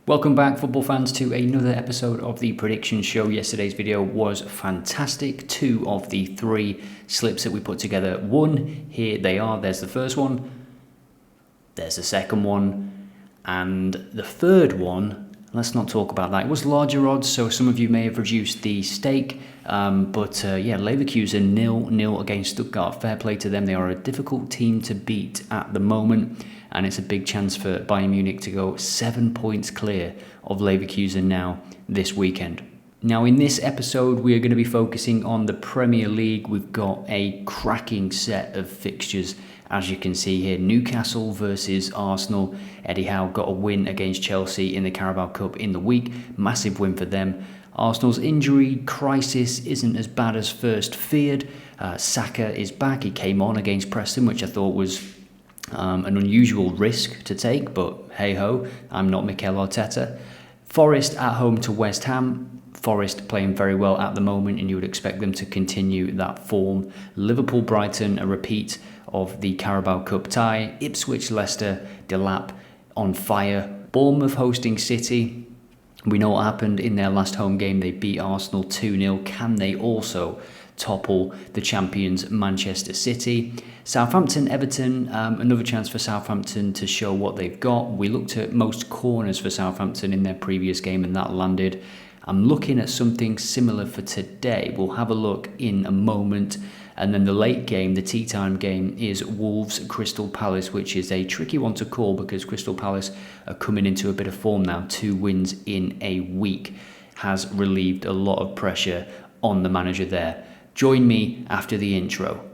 Welcome back, football fans, to another episode of the Prediction Show. Yesterday's video was fantastic. 2 of the 3 slips that we put together won. Here they are. There's the first one. There's the second one. And the third one, let's not talk about that. It was larger odds, so some of you may have reduced the stake. Leverkusen 0-0 against Stuttgart. Fair play to them. They are a difficult team to beat at the moment. And it's a big chance for Bayern Munich to go 7 points clear of Leverkusen now this weekend. Now, in this episode, we are going to be focusing on the Premier League. We've got a cracking set of fixtures, as you can see here. Newcastle versus Arsenal. Eddie Howe got a win against Chelsea in the Carabao Cup in the week. Massive win for them. Arsenal's injury crisis isn't as bad as first feared. Saka is back. He came on against Preston, which I thought was an unusual risk to take, but hey-ho, I'm not Mikel Arteta. Forest at home to West Ham. Forest playing very well at the moment, and you would expect them to continue that form. Liverpool Brighton, a repeat of the Carabao Cup tie. Ipswich Leicester, Delap on fire. Bournemouth hosting City. We know what happened in their last home game. They beat Arsenal 2-0. Can they also topple the champions Manchester City? Southampton, Everton, another chance for Southampton to show what they've got. We looked at most corners for Southampton in their previous game and that landed. I'm looking at something similar for today. We'll have a look in a moment. And then the late game, the tea time game, is Wolves Crystal Palace, which is a tricky one to call because Crystal Palace are coming into a bit of form now. 2 wins in a week has relieved a lot of pressure on the manager there. Join me after the intro.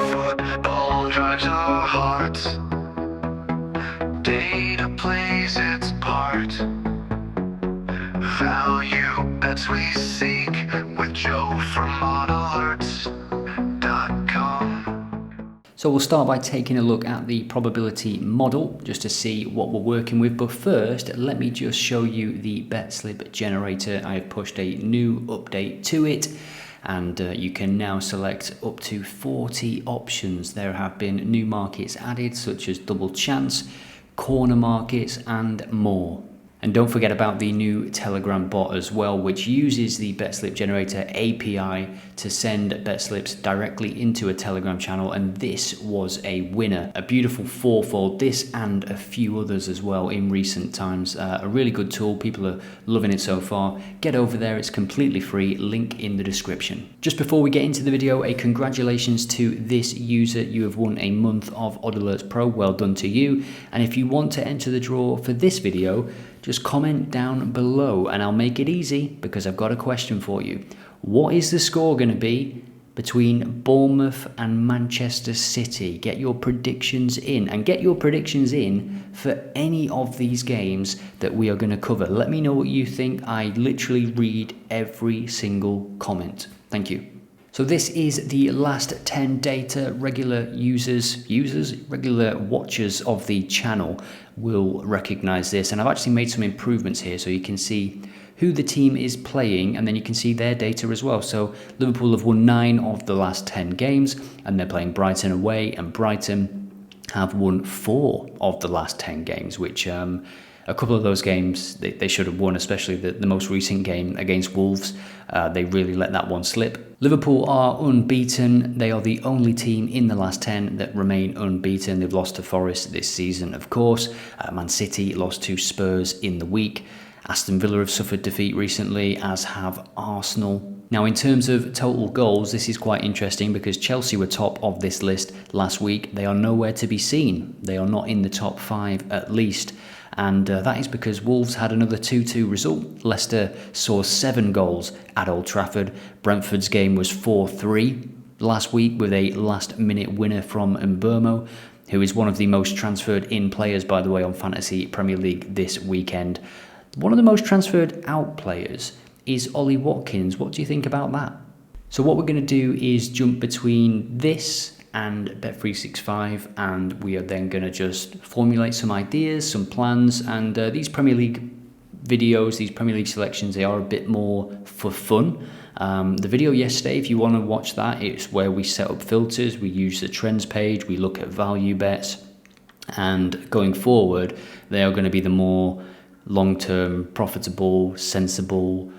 Football drives our hearts. Data plays its part. Value bets we seek with Joe from modelalerts.com. So we'll start by taking a look at the probability model just to see what we're working with. But first, let me just show you the BetSlip Generator. I have pushed a new update to it, and you can now select up to 40 options. There have been new markets added, such as double chance, corner markets, and more. And don't forget about the new Telegram bot as well, which uses the BetSlip Generator API to send bet slips directly into a Telegram channel. And this was a winner, a beautiful fourfold, this and a few others as well in recent times. A really good tool. People are loving it so far. Get over there. It's completely free. Link in the description. Just before we get into the video, a congratulations to this user. You have won a month of Odd Alerts Pro. Well done to you. And if you want to enter the draw for this video, just comment down below and I'll make it easy because I've got a question for you. What is the score going to be between Bournemouth and Manchester City? Get your predictions in, and get your predictions in for any of these games that we are going to cover. Let me know what you think. I literally read every single comment. Thank you. So this is the last 10 data. Regular regular watchers of the channel will recognize this. And I've actually made some improvements here so you can see who the team is playing, and then you can see their data as well. So Liverpool have won 9 of the last 10 games, and they're playing Brighton away, and Brighton have won 4 of the last 10 games, which a couple of those games they should have won, especially the most recent game against Wolves. They really let that one slip. Liverpool are unbeaten. They are the only team in the last 10 that remain unbeaten. They've lost to Forest this season, of course. Man City lost to Spurs in the week. Aston Villa have suffered defeat recently, as have Arsenal. Now, in terms of total goals, this is quite interesting because Chelsea were top of this list last week. They are nowhere to be seen. They are not in the top 5 at least. And that is because Wolves had another 2-2 result. Leicester saw 7 goals at Old Trafford. Brentford's game was 4-3 last week with a last-minute winner from Mbeumo, who is one of the most transferred-in players, by the way, on Fantasy Premier League this weekend. One of the most transferred-out players is Ollie Watkins. What do you think about that? So what we're going to do is jump between this and Bet365, and we are then going to just formulate some ideas, some plans, and these Premier League videos, these Premier League selections, they are a bit more for fun. The video yesterday, if you want to watch that, it's where we set up filters, we use the trends page, we look at value bets, And going forward, they are going to be the more long-term, profitable, sensible,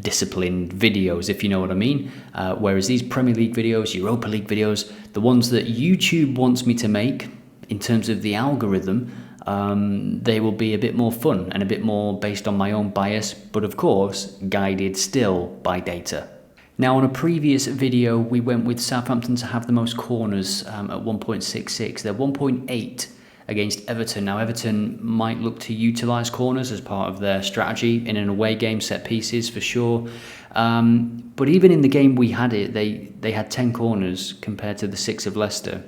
disciplined videos, if you know what I mean. Whereas these Premier League videos, Europa League videos, the ones that YouTube wants me to make in terms of the algorithm, they will be a bit more fun and a bit more based on my own bias, but of course guided still by data. Now, on a previous video, we went with Southampton to have the most corners at 1.66. They're 1.8 against Everton. Now, Everton might look to utilise corners as part of their strategy in an away game, set pieces for sure. But even in the game we had it, they had 10 corners compared to the 6 of Leicester.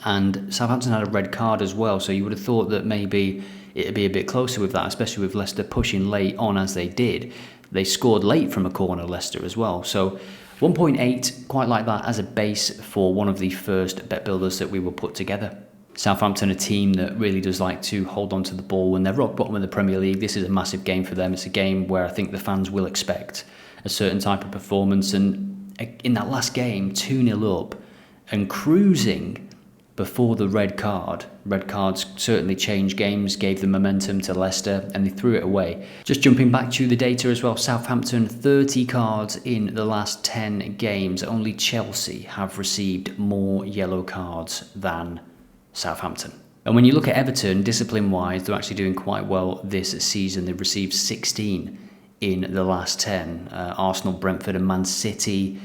And Southampton had a red card as well, so you would have thought that maybe it'd be a bit closer with that, especially with Leicester pushing late on as they did. They scored late from a corner, Leicester, as well. So 1.8, quite like that as a base for one of the first bet builders that we will put together. Southampton, a team that really does like to hold on to the ball when they're rock bottom of the Premier League. This is a massive game for them. It's a game where I think the fans will expect a certain type of performance. And in that last game, 2-0 up and cruising before the red card. Red cards certainly changed games, gave the momentum to Leicester, and they threw it away. Just jumping back to the data as well, Southampton, 30 cards in the last 10 games. Only Chelsea have received more yellow cards than Southampton. And when you look at Everton, discipline-wise, they're actually doing quite well this season. They've received 16 in the last 10. Arsenal, Brentford and Man City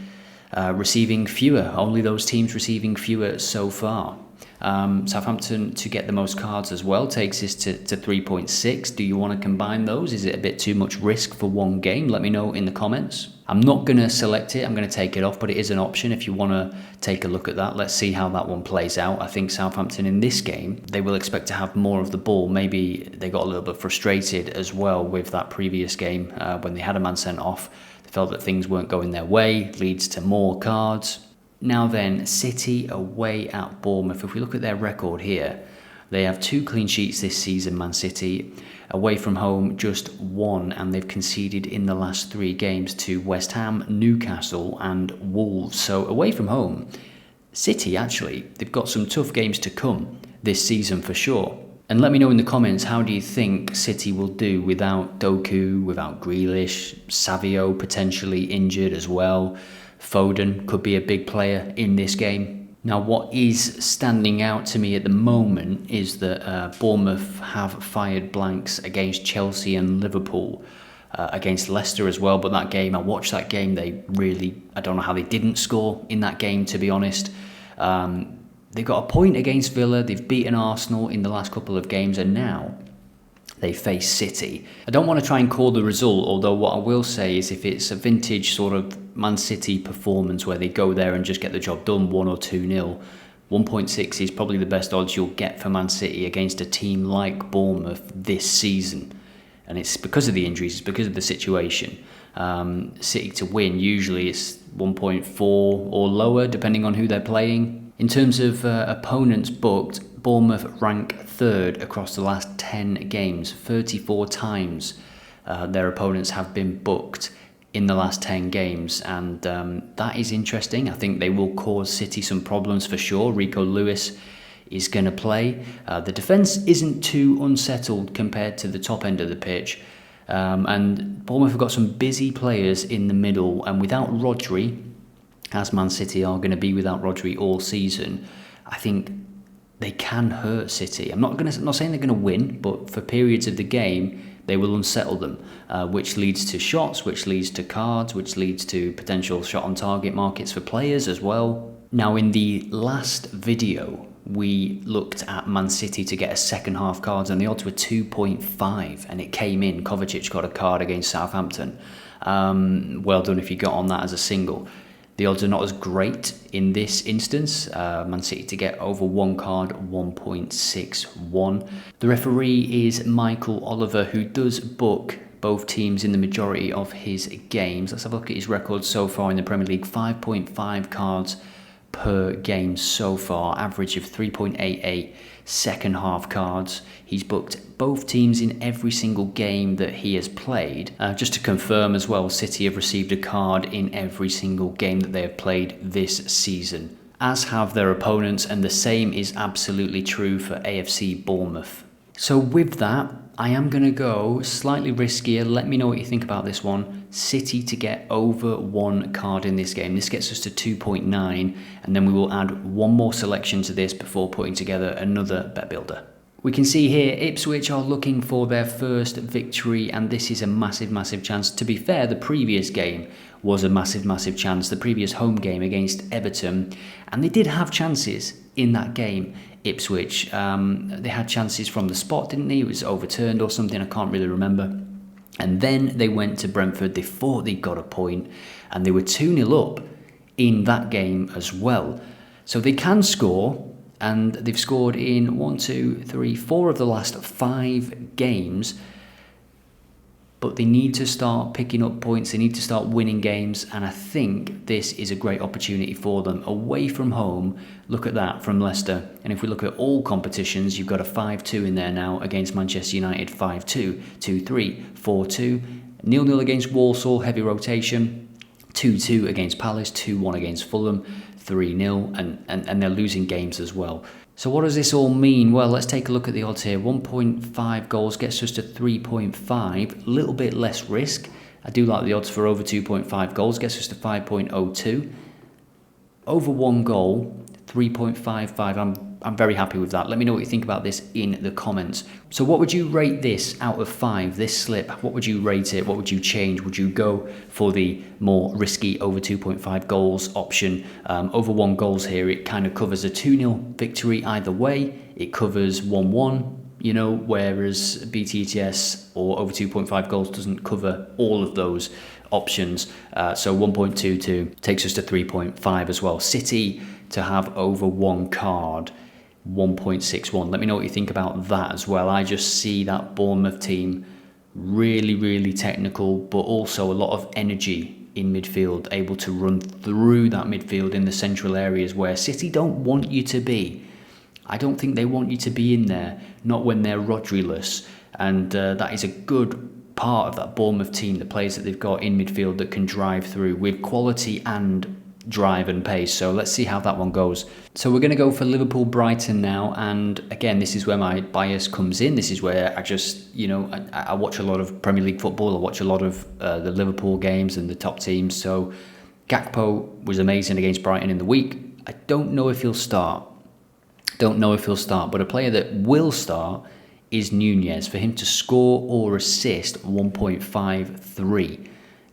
receiving fewer. Only those teams receiving fewer so far. Southampton to get the most cards as well takes us to 3.6. Do you want to combine those? Is it a bit too much risk for one game? Let me know in the comments. I'm not going to select it. I'm going to take it off, but it is an option if you want to take a look at that. Let's see how that one plays out. I think Southampton in this game, they will expect to have more of the ball. Maybe they got a little bit frustrated as well with that previous game when they had a man sent off. They felt that things weren't going their way, leads to more cards. Now then, City away at Bournemouth. If we look at their record here, they have 2 clean sheets this season, Man City. Away from home, just 1, and they've conceded in the last 3 games to West Ham, Newcastle and Wolves. So away from home, City actually, they've got some tough games to come this season for sure. And let me know in the comments, how do you think City will do without Doku, without Grealish, Savio potentially injured as well? Foden could be a big player in this game. Now, what is standing out to me at the moment is that Bournemouth have fired blanks against Chelsea and Liverpool, against Leicester as well. But that game, I watched that game, I don't know how they didn't score in that game, to be honest. They've got a point against Villa, they've beaten Arsenal in the last couple of games, and now they face City. I don't want to try and call the result, although what I will say is if it's a vintage sort of Man City performance where they go there and just get the job done 1 or 2-0, 1.6 is probably the best odds you'll get for Man City against a team like Bournemouth this season. And it's because of the injuries, it's because of the situation. City to win, usually it's 1.4 or lower, depending on who they're playing. In terms of opponents booked, Bournemouth rank 3rd across the last 10 games. 34 times their opponents have been booked in the last 10 games, and that is interesting. I think they will cause City some problems for sure. Rico Lewis is going to play. The defence isn't too unsettled compared to the top end of the pitch, and Bournemouth have got some busy players in the middle, and without Rodri, as Man City are going to be without Rodri all season, I think they can hurt City. I'm not saying they're going to win, but for periods of the game, they will unsettle them, which leads to shots, which leads to cards, which leads to potential shot on target markets for players as well. Now, in the last video, we looked at Man City to get a second half cards, and the odds were 2.5, and it came in. Kovacic got a card against Southampton. Well done if you got on that as a single. The odds are not as great in this instance. Man City to get over 1 card, 1.61. The referee is Michael Oliver, who does book both teams in the majority of his games. Let's have a look at his record so far in the Premier League. 5.5 cards per game so far, average of 3.88 second half cards. He's booked both teams in every single game that he has played. Just to confirm as well, City have received a card in every single game that they have played this season. as have their opponents, and the same is absolutely true for AFC Bournemouth. So with that, I am going to go slightly riskier. Let me know what you think about this one. City to get over 1 card in this game. This gets us to 2.9, and then we will add one more selection to this before putting together another bet builder. We can see here Ipswich are looking for their first victory, and this is a massive, massive chance. To be fair, the previous game was a massive, massive chance, the previous home game against Everton, and they did have chances in that game, Ipswich. They had chances from the spot, didn't they? It was overturned or something, I can't really remember. And then they went to Brentford, they thought they got a point, and they were 2-0 up in that game as well. So they can score, and they've scored in 4 of the last 5 games. But they need to start picking up points, they need to start winning games, and I think this is a great opportunity for them. Away from home, look at that, from Leicester. And if we look at all competitions, you've got a 5-2 in there now against Manchester United, 5-2, 2-3, 4-2, 0-0 against Walsall, heavy rotation, 2-2 against Palace, 2-1 against Fulham, 3-0, and they're losing games as well. So what does this all mean? Well, let's take a look at the odds here. 1.5 goals gets us to 3.5, a little bit less risk. I do like the odds for over 2.5 goals, gets us to 5.02. Over 1 goal, 3.55. I'm very happy with that. Let me know what you think about this in the comments. So what would you rate this out of 5, this slip? What would you rate it? What would you change? Would you go for the more risky over 2.5 goals option? Over 1 goals here, it kind of covers a 2-0 victory either way. It covers 1-1, you know, whereas BTTS or over 2.5 goals doesn't cover all of those options. So 1.22 takes us to 3.5 as well. City to have over 1 card, 1.61. Let me know what you think about that as well. I just see that Bournemouth team really, really technical, but also a lot of energy in midfield, able to run through that midfield in the central areas where City don't want you to be. I don't think they want you to be in there, not when they're Rodri-less. And that is a good part of that Bournemouth team, the players that they've got in midfield that can drive through with quality and drive and pace. So let's see how that one goes. So we're going to go for Liverpool Brighton now, and again, this is where my bias comes in. This is where I just, you know, I watch a lot of Premier League football. I watch a lot of the Liverpool games and the top teams. So Gakpo was amazing against Brighton in the week. I don't know if he'll start. But a player that will start is Nunez. For him to score or assist, 1.53.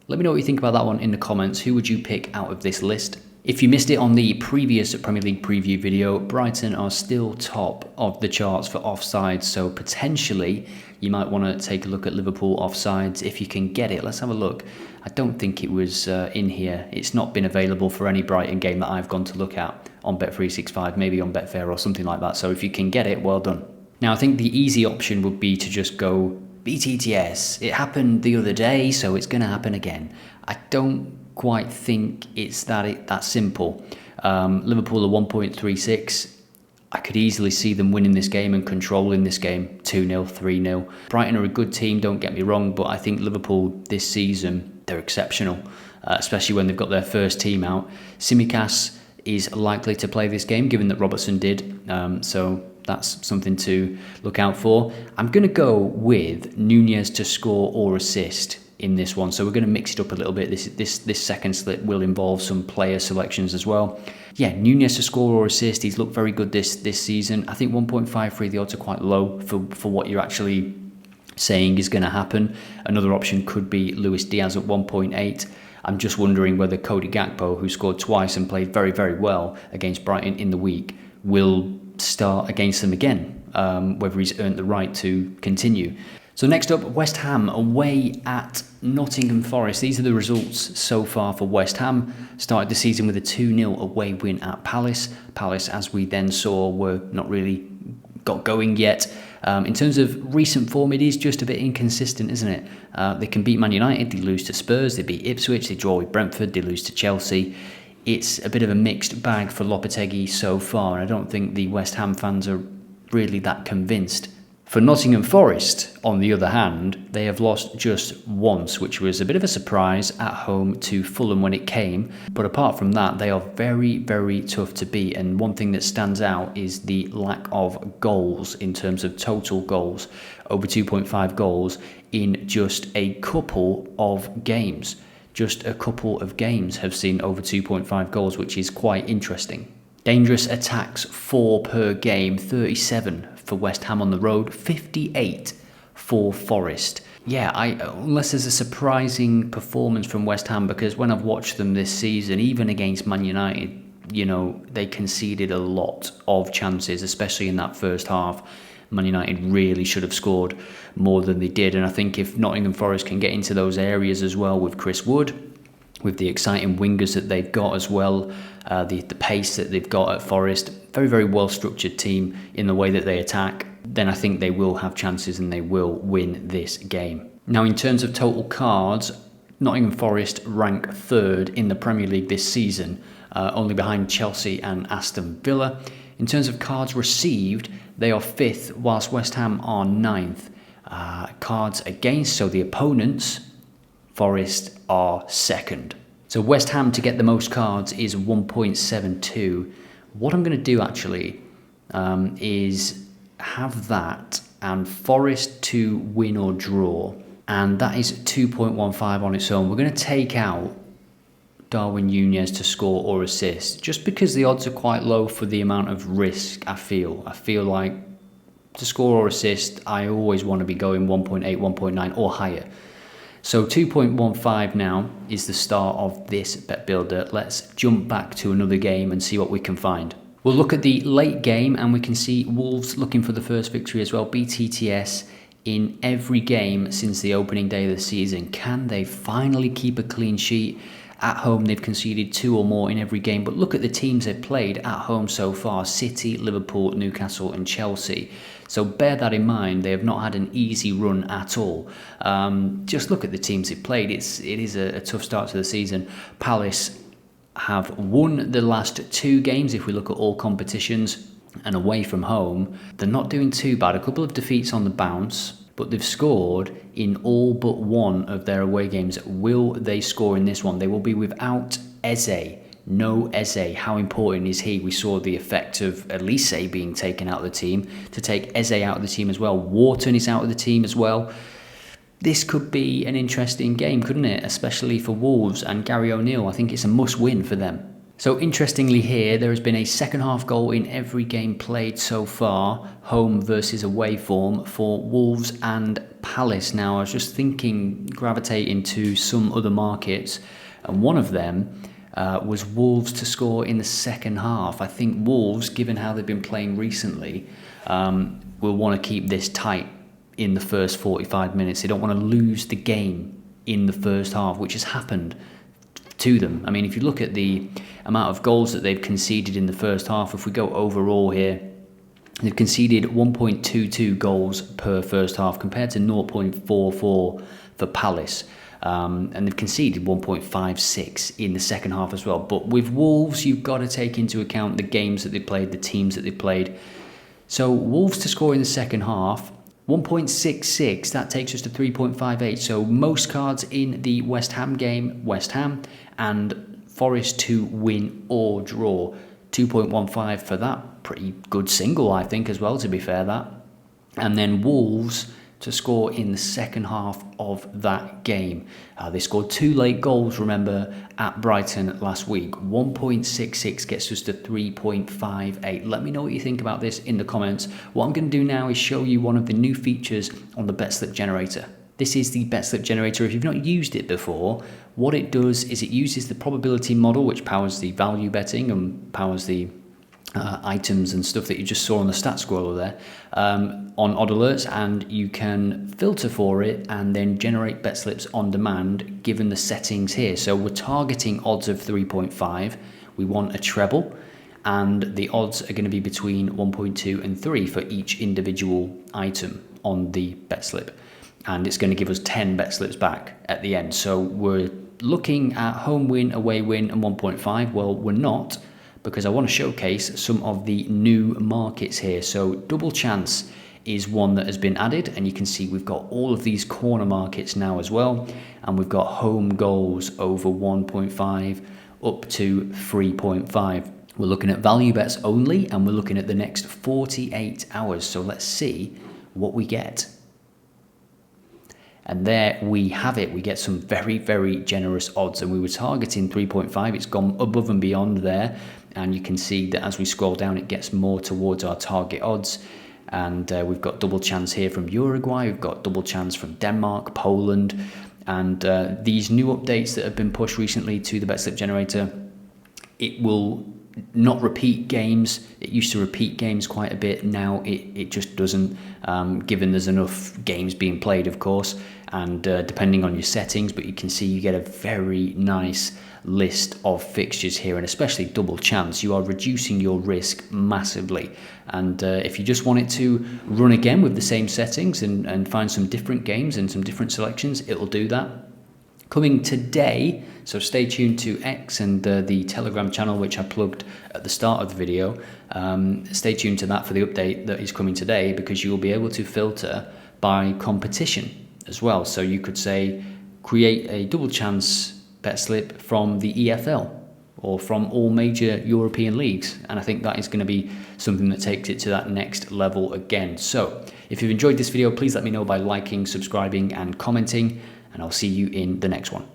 Let me know what you think about that one in the comments. Who would you pick out of this list? If you missed it on the previous Premier League preview video, Brighton are still top of the charts for offsides, so potentially you might want to take a look at Liverpool offsides if you can get it. Let's have a look. I don't think it was in here. It's not been available for any Brighton game that I've gone to look at on Bet365, maybe on Betfair or something like that. So if you can get it, well done. Now I think the easy option would be to just go BTTS. It happened the other day, so it's going to happen again. I don't quite think it's that simple. Liverpool are 1.36. I could easily see them winning this game and controlling this game 2-0, 3-0. Brighton are a good team, don't get me wrong, but I think Liverpool this season, they're exceptional, especially when they've got their first team out. Tsimikas is likely to play this game, given that Robertson did, so that's something to look out for. I'm going to go with Nunez to score or assist in this one. So we're going to mix it up a little bit. This second split will involve some player selections as well. Yeah, Nunez to score or assist. He's looked very good this season. I think 1.53, the odds are quite low for what you're actually saying is going to happen. Another option could be Luis Diaz at 1.8. I'm just wondering whether Cody Gakpo, who scored twice and played very, very well against Brighton in the week, will start against them again, whether he's earned the right to continue. So next up, West Ham away at Nottingham Forest. These are the results so far for West Ham. Started the season with a 2-0 away win at Palace. Palace, as we then saw, were not really got going yet. In terms of recent form, it is just a bit inconsistent, isn't it? They can beat Man United, they lose to Spurs, they beat Ipswich, they draw with Brentford, they lose to Chelsea. It's a bit of a mixed bag for Lopetegui so far, and I don't think the West Ham fans are really that convinced For Nottingham Forest, on the other hand, they have lost just once, which was a bit of a surprise at home to Fulham when it came. But apart from that, they are very, very tough to beat. And one thing that stands out is the lack of goals in terms of total goals, over 2.5 goals in just a couple of games. Just a couple of games have seen over 2.5 goals, which is quite interesting. Dangerous attacks, 4 per game, 37 for West Ham on the road, 58 for Forest. Yeah, unless there's a surprising performance from West Ham, because when I've watched them this season, even against Man United, they conceded a lot of chances, especially in that first half. Man United really should have scored more than they did. And I think if Nottingham Forest can get into those areas as well with Chris Wood, with the exciting wingers that they've got as well, the pace that they've got at Forest, very, very well-structured team in the way that they attack, then I think they will have chances and they will win this game. Now, in terms of total cards, Nottingham Forest rank 3rd in the Premier League this season, only behind Chelsea and Aston Villa. In terms of cards received, they are 5th, whilst West Ham are 9th. Cards against, so the opponents, Forest are 2nd. So West Ham to get the most cards is 1.72. What I'm going to do actually is have that and Forest to win or draw, and that is 2.15 on its own. We're going to take out Darwin Nunez to score or assist, just because the odds are quite low for the amount of risk I feel. I feel like to score or assist, I always want to be going 1.8, 1.9 or higher. So 2.15 now is the start of this bet builder. Let's jump back to another game and see what we can find. We'll look at the late game and we can see Wolves looking for the first victory as well. BTTS in every game since the opening day of the season. Can they finally keep a clean sheet? At home, they've conceded 2 or more in every game. But look at the teams they've played at home so far. City, Liverpool, Newcastle and Chelsea. So bear that in mind. They have not had an easy run at all. Just look at the teams they've played. It is a tough start to the season. Palace have won the last 2 games if we look at all competitions. And away from home, they're not doing too bad. A couple of defeats on the bounce, but they've scored in all but 1 of their away games. Will they score in this one? They will be without Eze. No Eze. How important is he? We saw the effect of Elise being taken out of the team. To take Eze out of the team as well. Wharton is out of the team as well. This could be an interesting game, couldn't it? Especially for Wolves and Gary O'Neill. I think it's a must-win for them. So interestingly here, there has been a second half goal in every game played so far, home versus away form for Wolves and Palace. Now, I was just thinking, gravitating to some other markets, and one of them was Wolves to score in the second half. I think Wolves, given how they've been playing recently, will want to keep this tight in the first 45 minutes. They don't want to lose the game in the first half, which has happened to them. I mean, if you look at the amount of goals that they've conceded in the first half, if we go overall here, they've conceded 1.22 goals per first half compared to 0.44 for Palace. And they've conceded 1.56 in the second half as well. But with Wolves, you've got to take into account the games that they played, the teams that they played. So Wolves to score in the second half, 1.66, that takes us to 3.58. So most cards in the West Ham game, West Ham, and Forest to win or draw. 2.15 for that. Pretty good single, I think, as well, to be fair, that. And then Wolves to score in the second half of that game. They scored 2 late goals, remember, at Brighton last week. 1.66 gets us to 3.58. Let me know what you think about this in the comments. What I'm going to do now is show you one of the new features on the BetSlip Generator. This is the BetSlip Generator. If you've not used it before, what it does is it uses the probability model, which powers the value betting and powers the items and stuff that you just saw on the stat scroller there, on odd alerts, and you can filter for it and then generate bet slips on demand given the settings here. So we're targeting odds of 3.5. We want a treble, and the odds are going to be between 1.2 and 3 for each individual item on the bet slip, and it's going to give us 10 bet slips back at the end. So we're looking at home win, away win, and 1.5. Well, we're not, because I want to showcase some of the new markets here. So double chance is one that has been added, and you can see we've got all of these corner markets now as well, and we've got home goals over 1.5 up to 3.5. We're looking at value bets only, and we're looking at the next 48 hours. So let's see what we get. And there we have it. We get some very, very generous odds, and we were targeting 3.5. It's gone above and beyond there, and you can see that as we scroll down, it gets more towards our target odds. And we've got double chance here from Uruguay. We've got double chance from Denmark, Poland, and these new updates that have been pushed recently to the BetSlip Generator, it will not repeat games. It used to repeat games quite a bit. Now it just doesn't, given there's enough games being played, of course, and depending on your settings. But you can see you get a very nice list of fixtures here, and especially double chance. You are reducing your risk massively. And if you just want it to run again with the same settings and find some different games and some different selections, it'll do that. Coming today, so stay tuned to X and the Telegram channel, which I plugged at the start of the video. Stay tuned to that for the update that is coming today, because you will be able to filter by competition as well. So you could say, create a double chance bet slip from the EFL or from all major European leagues. And I think that is going to be something that takes it to that next level again. So if you've enjoyed this video, please let me know by liking, subscribing and commenting, and I'll see you in the next one.